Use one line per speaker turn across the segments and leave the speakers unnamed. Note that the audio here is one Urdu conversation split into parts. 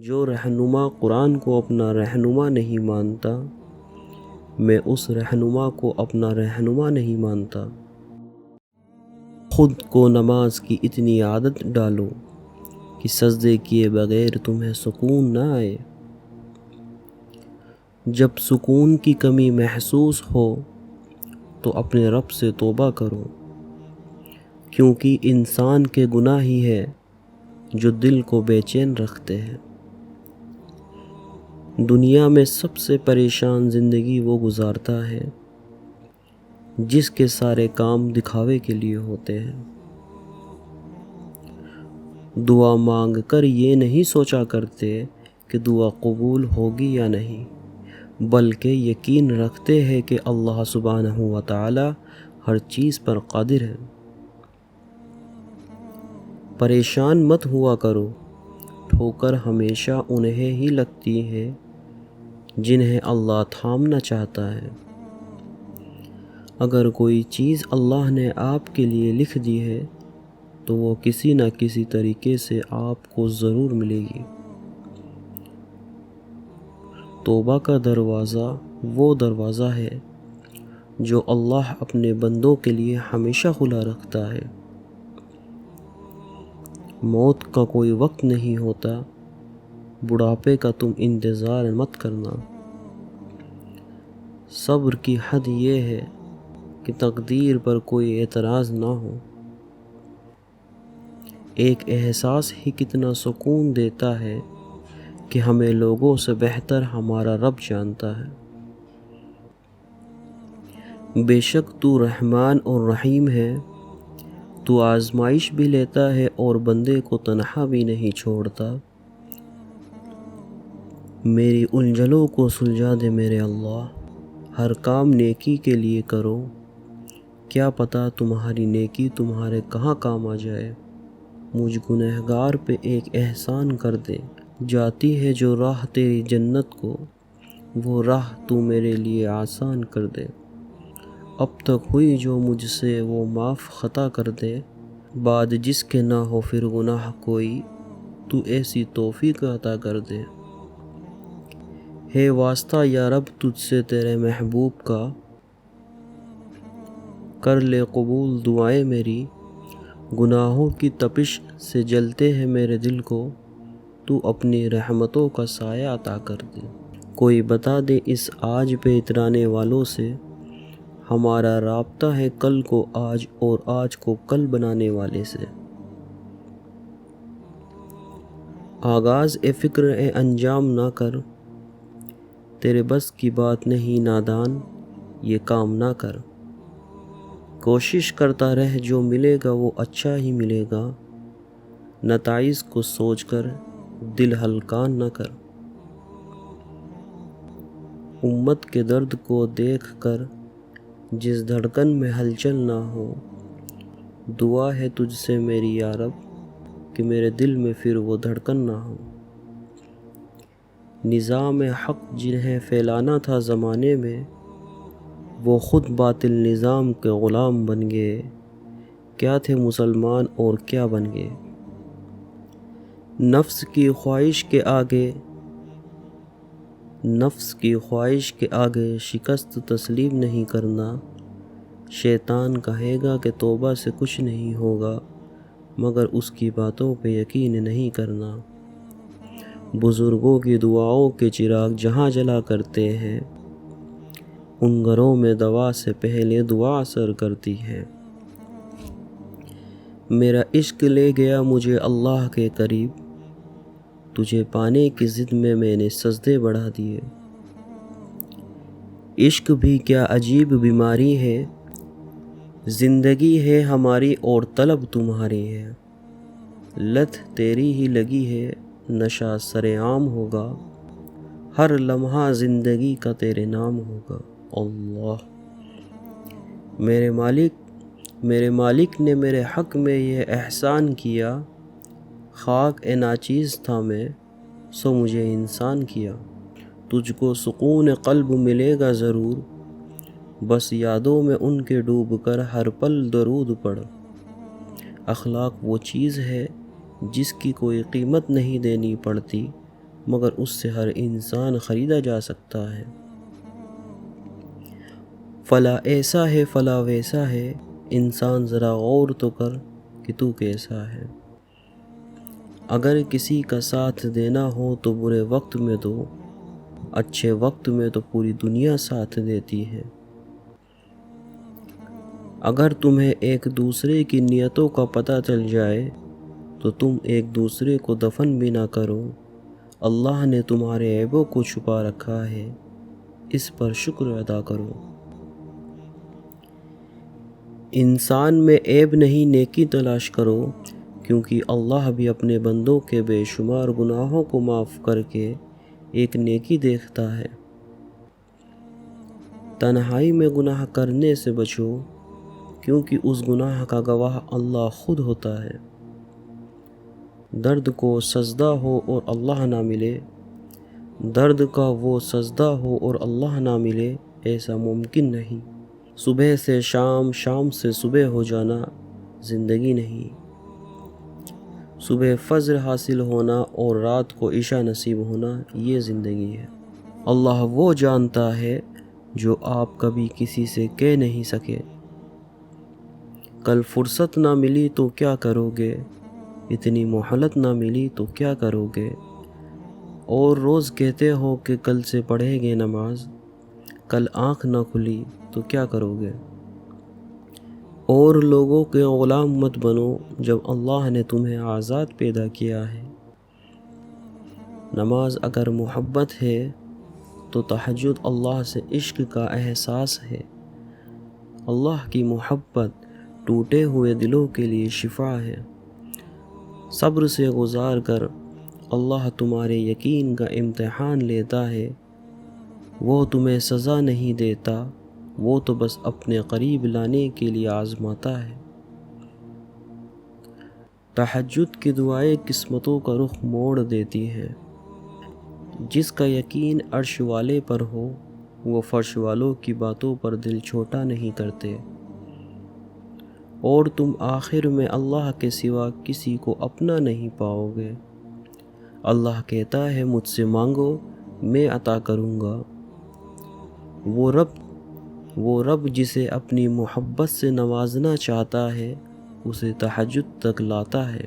جو رہنما قرآن کو اپنا رہنما نہیں مانتا، میں اس رہنما کو اپنا رہنما نہیں مانتا۔ خود کو نماز کی اتنی عادت ڈالو کہ سجدے کیے بغیر تمہیں سکون نہ آئے۔ جب سکون کی کمی محسوس ہو تو اپنے رب سے توبہ کرو، کیونکہ انسان کے گناہ ہی ہے جو دل کو بے چین رکھتے ہیں۔ دنیا میں سب سے پریشان زندگی وہ گزارتا ہے جس کے سارے کام دکھاوے کے لیے ہوتے ہیں۔ دعا مانگ کر یہ نہیں سوچا کرتے کہ دعا قبول ہوگی یا نہیں، بلکہ یقین رکھتے ہیں کہ اللہ سبحانہ و تعالی ہر چیز پر قادر ہے۔ پریشان مت ہوا کرو، ٹھوکر ہمیشہ انہیں ہی لگتی ہے جنہیں اللہ تھامنا چاہتا ہے۔ اگر کوئی چیز اللہ نے آپ کے لیے لکھ دی ہے تو وہ کسی نہ کسی طریقے سے آپ کو ضرور ملے گی۔ توبہ کا دروازہ وہ دروازہ ہے جو اللہ اپنے بندوں کے لیے ہمیشہ کھلا رکھتا ہے۔ موت کا کوئی وقت نہیں ہوتا، بڑھاپے کا تم انتظار مت کرنا۔ صبر کی حد یہ ہے کہ تقدیر پر کوئی اعتراض نہ ہو۔ ایک احساس ہی کتنا سکون دیتا ہے کہ ہمیں لوگوں سے بہتر ہمارا رب جانتا ہے۔ بے شک تو رحمان اور رحیم ہے، تو آزمائش بھی لیتا ہے اور بندے کو تنہا بھی نہیں چھوڑتا۔ میری الجھنوں کو سلجھا دے میرے اللہ، ہر کام نیکی کے لیے کرو، کیا پتہ تمہاری نیکی تمہارے کہاں کام آ جائے۔ مجھ گنہگار پہ ایک احسان کر دے، جاتی ہے جو راہ تیری جنت کو، وہ راہ تو میرے لیے آسان کر دے۔ اب تک ہوئی جو مجھ سے وہ معاف خطا کر دے، بعد جس کے نہ ہو پھر گناہ کوئی، تو ایسی توفیق عطا کر دے۔ ہے واسطہ یا رب تجھ سے تیرے محبوب کا، کر لے قبول دعائیں میری۔ گناہوں کی تپش سے جلتے ہیں میرے دل کو، تو اپنی رحمتوں کا سایہ عطا کر دے۔ کوئی بتا دے اس آج پہ اترانے والوں سے، ہمارا رابطہ ہے کل کو آج اور آج کو کل بنانے والے سے۔ آغاز فکر انجام نہ کر، تیرے بس کی بات نہیں نادان، یہ کام نہ کر۔ کوشش کرتا رہ، جو ملے گا وہ اچھا ہی ملے گا، نتائج کو سوچ کر دل ہلکان نہ کر۔ امت کے درد کو دیکھ کر جس دھڑکن میں ہلچل نہ ہو، دعا ہے تجھ سے میری یا رب کہ میرے دل میں پھر وہ دھڑکن نہ ہو۔ نظام حق جنہیں پھیلانا تھا زمانے میں، وہ خود باطل نظام کے غلام بن گئے، کیا تھے مسلمان اور کیا بن گئے۔ نفس کی خواہش کے آگے شکست تسلیم نہیں کرنا۔ شیطان کہے گا کہ توبہ سے کچھ نہیں ہوگا، مگر اس کی باتوں پہ یقین نہیں کرنا۔ بزرگوں کی دعاؤں کے چراغ جہاں جلا کرتے ہیں، ان گھروں میں دوا سے پہلے دعا اثر کرتی ہے۔ میرا عشق لے گیا مجھے اللہ کے قریب، تجھے پانے کی ضد میں نے سجدے بڑھا دیے۔ عشق بھی کیا عجیب بیماری ہے، زندگی ہے ہماری اور طلب تمہاری ہے۔ لت تیری ہی لگی ہے، نشہ سرعام ہوگا، ہر لمحہ زندگی کا تیرے نام ہوگا۔ اللہ میرے مالک نے میرے حق میں یہ احسان کیا، خاک ناچیز تھا میں سو مجھے انسان کیا۔ تجھ کو سکون قلب ملے گا ضرور، بس یادوں میں ان کے ڈوب کر ہر پل درود پڑھ۔ اخلاق وہ چیز ہے جس کی کوئی قیمت نہیں دینی پڑتی، مگر اس سے ہر انسان خریدا جا سکتا ہے۔ فلا ایسا ہے فلا ویسا ہے، انسان ذرا غور تو کر کہ تو کیسا ہے۔ اگر کسی کا ساتھ دینا ہو تو برے وقت میں دو، اچھے وقت میں تو پوری دنیا ساتھ دیتی ہے۔ اگر تمہیں ایک دوسرے کی نیتوں کا پتہ چل جائے تو تم ایک دوسرے کو دفن بھی نہ کرو۔ اللہ نے تمہارے عیبوں کو چھپا رکھا ہے، اس پر شکر ادا کرو۔ انسان میں عیب نہیں، نیکی تلاش کرو، کیونکہ اللہ بھی اپنے بندوں کے بے شمار گناہوں کو معاف کر کے ایک نیکی دیکھتا ہے۔ تنہائی میں گناہ کرنے سے بچو، کیونکہ اس گناہ کا گواہ اللہ خود ہوتا ہے۔ درد کو سجدہ ہو اور اللہ نہ ملے، درد کا وہ سجدہ ہو اور اللہ نہ ملے، ایسا ممکن نہیں۔ صبح سے شام، شام سے صبح ہو جانا زندگی نہیں۔ صبح فجر حاصل ہونا اور رات کو عشاء نصیب ہونا، یہ زندگی ہے۔ اللہ وہ جانتا ہے جو آپ کبھی کسی سے کہہ نہیں سکے۔ کل فرصت نہ ملی تو کیا کرو گے، اتنی مہلت نہ ملی تو کیا کرو گے، اور روز کہتے ہو کہ کل سے پڑھیں گے نماز، کل آنکھ نہ کھلی تو کیا کرو گے۔ اور لوگوں کے غلام مت بنو جب اللہ نے تمہیں آزاد پیدا کیا ہے۔ نماز اگر محبت ہے تو تہجد اللہ سے عشق کا احساس ہے۔ اللہ کی محبت ٹوٹے ہوئے دلوں کے لیے شفا ہے۔ صبر سے گزار کر اللہ تمہارے یقین کا امتحان لیتا ہے۔ وہ تمہیں سزا نہیں دیتا، وہ تو بس اپنے قریب لانے کے لیے آزماتا ہے۔ تہجد کی دعائیں قسمتوں کا رخ موڑ دیتی ہیں۔ جس کا یقین عرش والے پر ہو، وہ فرش والوں کی باتوں پر دل چھوٹا نہیں کرتے۔ اور تم آخر میں اللہ کے سوا کسی کو اپنا نہیں پاؤ گے۔ اللہ کہتا ہے مجھ سے مانگو میں عطا کروں گا۔ وہ رب جسے اپنی محبت سے نوازنا چاہتا ہے اسے تہجد تک لاتا ہے۔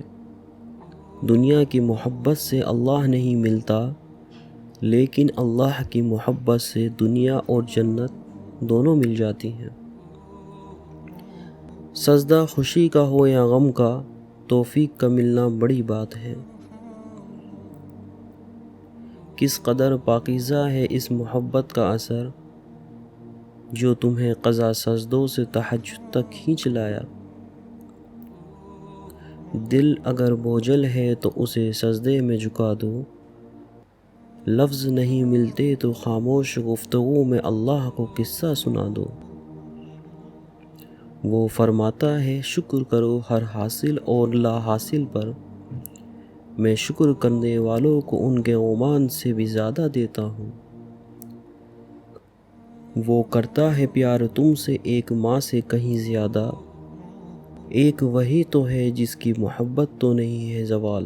دنیا کی محبت سے اللہ نہیں ملتا، لیکن اللہ کی محبت سے دنیا اور جنت دونوں مل جاتی ہیں۔ سجدہ خوشی کا ہو یا غم کا، توفیق کا ملنا بڑی بات ہے۔ کس قدر پاکیزہ ہے اس محبت کا اثر جو تمہیں قضا سجدوں سے تہجد تک کھینچ لایا۔ دل اگر بوجھل ہے تو اسے سجدے میں جھکا دو، لفظ نہیں ملتے تو خاموش گفتگو میں اللہ کو قصہ سنا دو۔ وہ فرماتا ہے شکر کرو ہر حاصل اور لا حاصل پر، میں شکر کرنے والوں کو ان کے غمان سے بھی زیادہ دیتا ہوں۔ وہ کرتا ہے پیار تم سے ایک ماں سے کہیں زیادہ، ایک وہی تو ہے جس کی محبت تو نہیں ہے زوال۔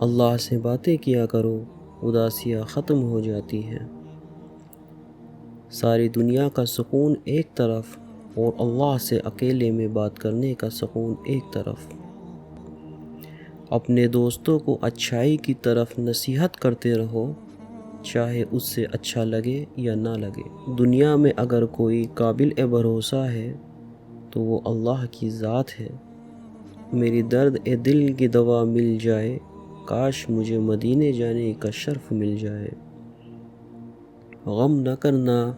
اللہ سے باتیں کیا کرو، اداسیاں ختم ہو جاتی ہیں۔ ساری دنیا کا سکون ایک طرف اور اللہ سے اکیلے میں بات کرنے کا سکون ایک طرف۔ اپنے دوستوں کو اچھائی کی طرف نصیحت کرتے رہو، چاہے اس سے اچھا لگے یا نہ لگے۔ دنیا میں اگر کوئی قابل بھروسہ ہے تو وہ اللہ کی ذات ہے۔ میری درد دل کی دوا مل جائے، کاش مجھے مدینے جانے کا شرف مل جائے۔ غم نہ کرنا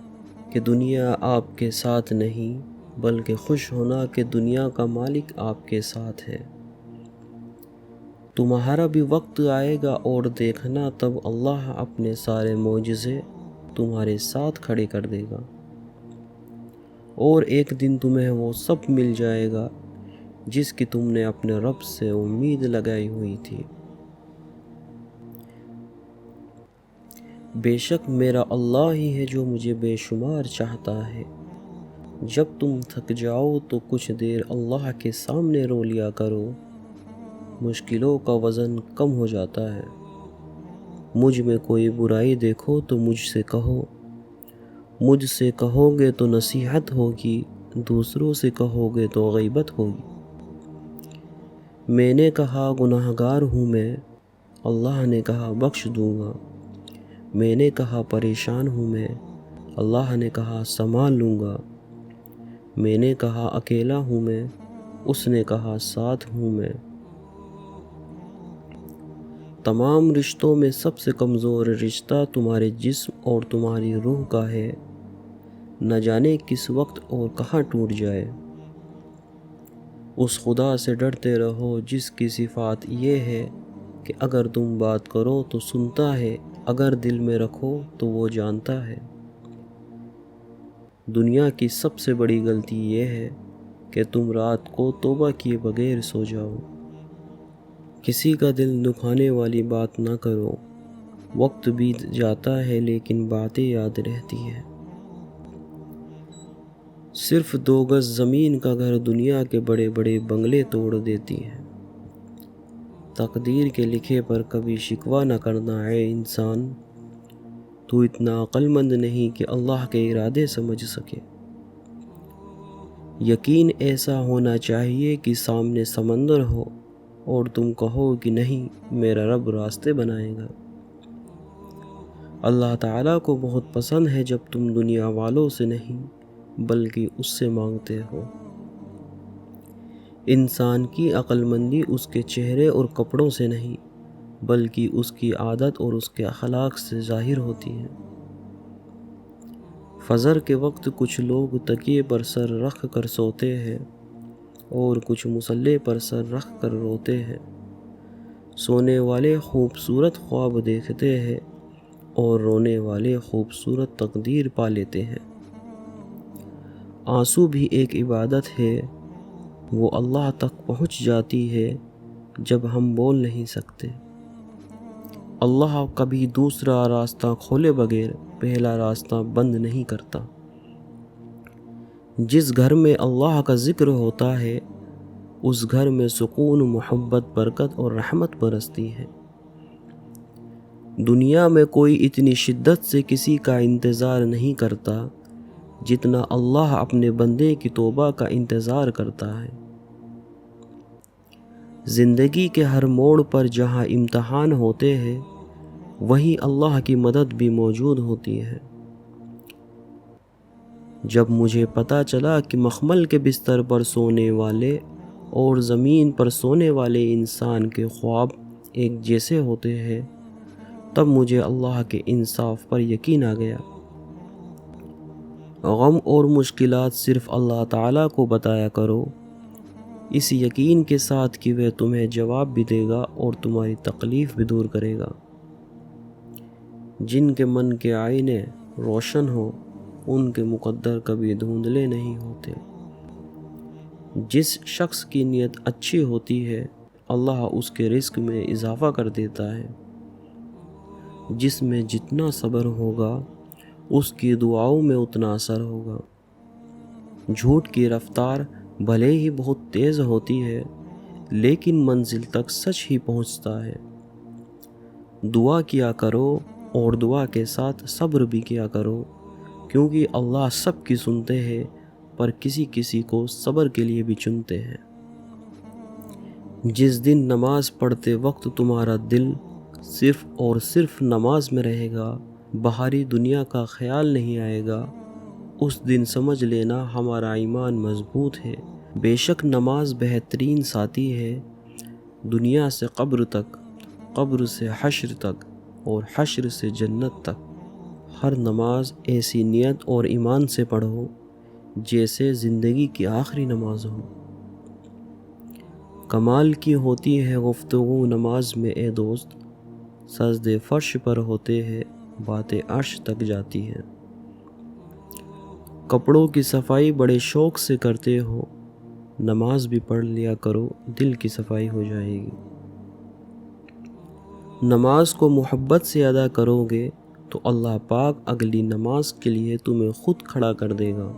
کہ دنیا آپ کے ساتھ نہیں، بلکہ خوش ہونا کہ دنیا کا مالک آپ کے ساتھ ہے۔ تمہارا بھی وقت آئے گا اور دیکھنا تب اللہ اپنے سارے معجزے تمہارے ساتھ کھڑے کر دے گا، اور ایک دن تمہیں وہ سب مل جائے گا جس کی تم نے اپنے رب سے امید لگائی ہوئی تھی۔ بے شک میرا اللہ ہی ہے جو مجھے بے شمار چاہتا ہے۔ جب تم تھک جاؤ تو کچھ دیر اللہ کے سامنے رو لیا کرو، مشکلوں کا وزن کم ہو جاتا ہے۔ مجھ میں کوئی برائی دیکھو تو مجھ سے کہو، مجھ سے کہو گے تو نصیحت ہوگی، دوسروں سے کہو گے تو غیبت ہوگی۔ میں نے کہا گناہگار ہوں میں، اللہ نے کہا بخش دوں گا۔ میں نے کہا پریشان ہوں میں، اللہ نے کہا سنبھال لوں گا۔ میں نے کہا اکیلا ہوں میں، اس نے کہا ساتھ ہوں میں۔ تمام رشتوں میں سب سے کمزور رشتہ تمہارے جسم اور تمہاری روح کا ہے، نہ جانے کس وقت اور کہاں ٹوٹ جائے۔ اس خدا سے ڈرتے رہو جس کی صفات یہ ہے کہ اگر تم بات کرو تو سنتا ہے، اگر دل میں رکھو تو وہ جانتا ہے۔ دنیا کی سب سے بڑی غلطی یہ ہے کہ تم رات کو توبہ کیے بغیر سو جاؤ۔ کسی کا دل دکھانے والی بات نہ کرو، وقت بیت جاتا ہے لیکن باتیں یاد رہتی ہیں۔ صرف 2 گز زمین کا گھر دنیا کے بڑے بڑے بنگلے توڑ دیتی ہے۔ تقدیر کے لکھے پر کبھی شکوہ نہ کرنا ہے انسان، تو اتنا عقل مند نہیں کہ اللہ کے ارادے سمجھ سکے۔ یقین ایسا ہونا چاہیے کہ سامنے سمندر ہو اور تم کہو کہ نہیں، میرا رب راستے بنائے گا۔ اللہ تعالیٰ کو بہت پسند ہے جب تم دنیا والوں سے نہیں بلکہ اس سے مانگتے ہو۔ انسان کی عقل مندی اس کے چہرے اور کپڑوں سے نہیں بلکہ اس کی عادت اور اس کے اخلاق سے ظاہر ہوتی ہے۔ فجر کے وقت کچھ لوگ تکیے پر سر رکھ کر سوتے ہیں اور کچھ مصلی پر سر رکھ کر روتے ہیں۔ سونے والے خوبصورت خواب دیکھتے ہیں اور رونے والے خوبصورت تقدیر پا لیتے ہیں۔ آنسو بھی ایک عبادت ہے، وہ اللہ تک پہنچ جاتی ہے جب ہم بول نہیں سکتے۔ اللہ کبھی دوسرا راستہ کھولے بغیر پہلا راستہ بند نہیں کرتا۔ جس گھر میں اللہ کا ذکر ہوتا ہے اس گھر میں سکون، محبت، برکت اور رحمت برستی ہے۔ دنیا میں کوئی اتنی شدت سے کسی کا انتظار نہیں کرتا جتنا اللہ اپنے بندے کی توبہ کا انتظار کرتا ہے۔ زندگی کے ہر موڑ پر جہاں امتحان ہوتے ہیں وہیں اللہ کی مدد بھی موجود ہوتی ہے۔ جب مجھے پتہ چلا کہ مخمل کے بستر پر سونے والے اور زمین پر سونے والے انسان کے خواب ایک جیسے ہوتے ہیں تب مجھے اللہ کے انصاف پر یقین آ گیا۔ غم اور مشکلات صرف اللہ تعالیٰ کو بتایا کرو، اس یقین کے ساتھ کہ وہ تمہیں جواب بھی دے گا اور تمہاری تکلیف بھی دور کرے گا۔ جن کے من کے آئینے روشن ہو ان کے مقدر کبھی دھندلے نہیں ہوتے۔ جس شخص کی نیت اچھی ہوتی ہے اللہ اس کے رزق میں اضافہ کر دیتا ہے۔ جس میں جتنا صبر ہوگا اس کی دعاؤں میں اتنا اثر ہوگا۔ جھوٹ کی رفتار بھلے ہی بہت تیز ہوتی ہے لیکن منزل تک سچ ہی پہنچتا ہے۔ دعا کیا کرو اور دعا کے ساتھ صبر بھی کیا کرو، کیونکہ اللہ سب کی سنتے ہیں پر کسی کسی کو صبر کے لیے بھی چنتے ہیں۔ جس دن نماز پڑھتے وقت تمہارا دل صرف اور صرف نماز میں رہے گا، باہری دنیا کا خیال نہیں آئے گا، اس دن سمجھ لینا ہمارا ایمان مضبوط ہے۔ بے شک نماز بہترین ساتھی ہے، دنیا سے قبر تک، قبر سے حشر تک اور حشر سے جنت تک۔ ہر نماز ایسی نیت اور ایمان سے پڑھو جیسے زندگی کی آخری نماز ہو۔ کمال کی ہوتی ہے گفتگو نماز میں اے دوست، سجدے فرش پر ہوتے ہیں باتیں عرش تک جاتی ہیں۔ کپڑوں کی صفائی بڑے شوق سے کرتے ہو، نماز بھی پڑھ لیا کرو، دل کی صفائی ہو جائے گی۔ نماز کو محبت سے ادا کرو گے تو اللہ پاک اگلی نماز کے لیے تمہیں خود کھڑا کر دے گا۔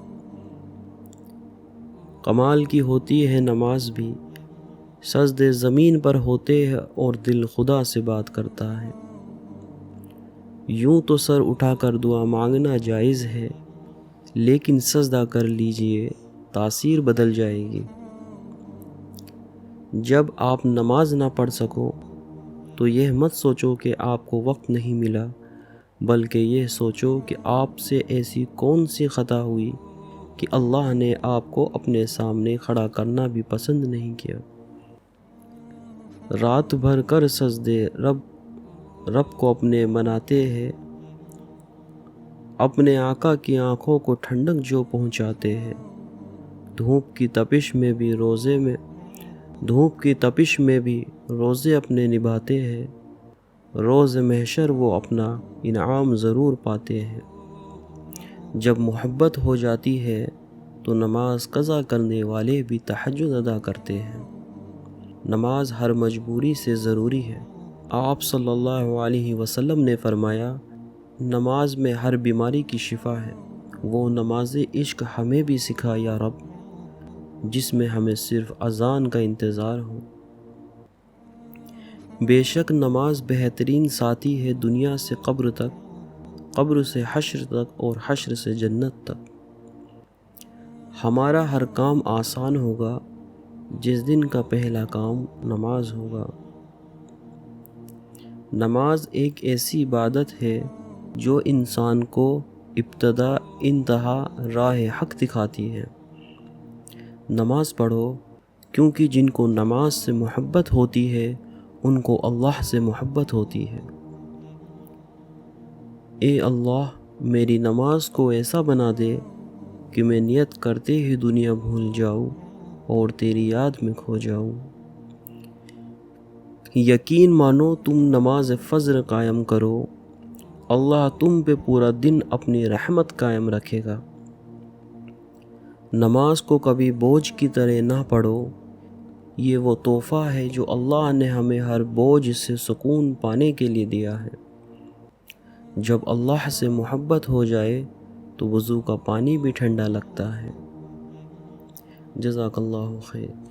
کمال کی ہوتی ہے نماز بھی سجدے زمین پر ہوتے ہیں اور دل خدا سے بات کرتا ہے۔ یوں تو سر اٹھا کر دعا مانگنا جائز ہے، لیکن سجدہ کر لیجئے، تاثیر بدل جائے گی۔ جب آپ نماز نہ پڑھ سکو تو یہ مت سوچو کہ آپ کو وقت نہیں ملا، بلکہ یہ سوچو کہ آپ سے ایسی کون سی خطا ہوئی کہ اللہ نے آپ کو اپنے سامنے کھڑا کرنا بھی پسند نہیں کیا۔ رات بھر کر سجدے رب کو اپنے مناتے ہیں، اپنے آقا کی آنکھوں کو ٹھنڈک جو پہنچاتے ہیں۔ دھوپ کی تپش میں بھی روزے اپنے نبھاتے ہیں، روز محشر وہ اپنا انعام ضرور پاتے ہیں۔ جب محبت ہو جاتی ہے تو نماز قضا کرنے والے بھی تہجد ادا کرتے ہیں۔ نماز ہر مجبوری سے ضروری ہے۔ آپ صلی اللہ علیہ وسلم نے فرمایا، نماز میں ہر بیماری کی شفا ہے۔ وہ نماز عشق ہمیں بھی سکھا یا رب، جس میں ہمیں صرف اذان کا انتظار ہو۔ بے شک نماز بہترین ساتھی ہے دنیا سے قبر تک، قبر سے حشر تک اور حشر سے جنت تک۔ ہمارا ہر کام آسان ہوگا جس دن کا پہلا کام نماز ہوگا۔ نماز ایک ایسی عبادت ہے جو انسان کو ابتدا انتہا راہ حق دکھاتی ہے۔ نماز پڑھو، کیونکہ جن کو نماز سے محبت ہوتی ہے ان کو اللہ سے محبت ہوتی ہے۔ اے اللہ، میری نماز کو ایسا بنا دے کہ میں نیت کرتے ہی دنیا بھول جاؤں اور تیری یاد میں کھو جاؤں۔ یقین مانو تم نماز فجر قائم کرو، اللہ تم پہ پورا دن اپنی رحمت قائم رکھے گا۔ نماز کو کبھی بوجھ کی طرح نہ پڑھو، یہ وہ تحفہ ہے جو اللہ نے ہمیں ہر بوجھ سے سکون پانے کے لیے دیا ہے۔ جب اللہ سے محبت ہو جائے تو وضو کا پانی بھی ٹھنڈا لگتا ہے۔ جزاک اللہ خیر۔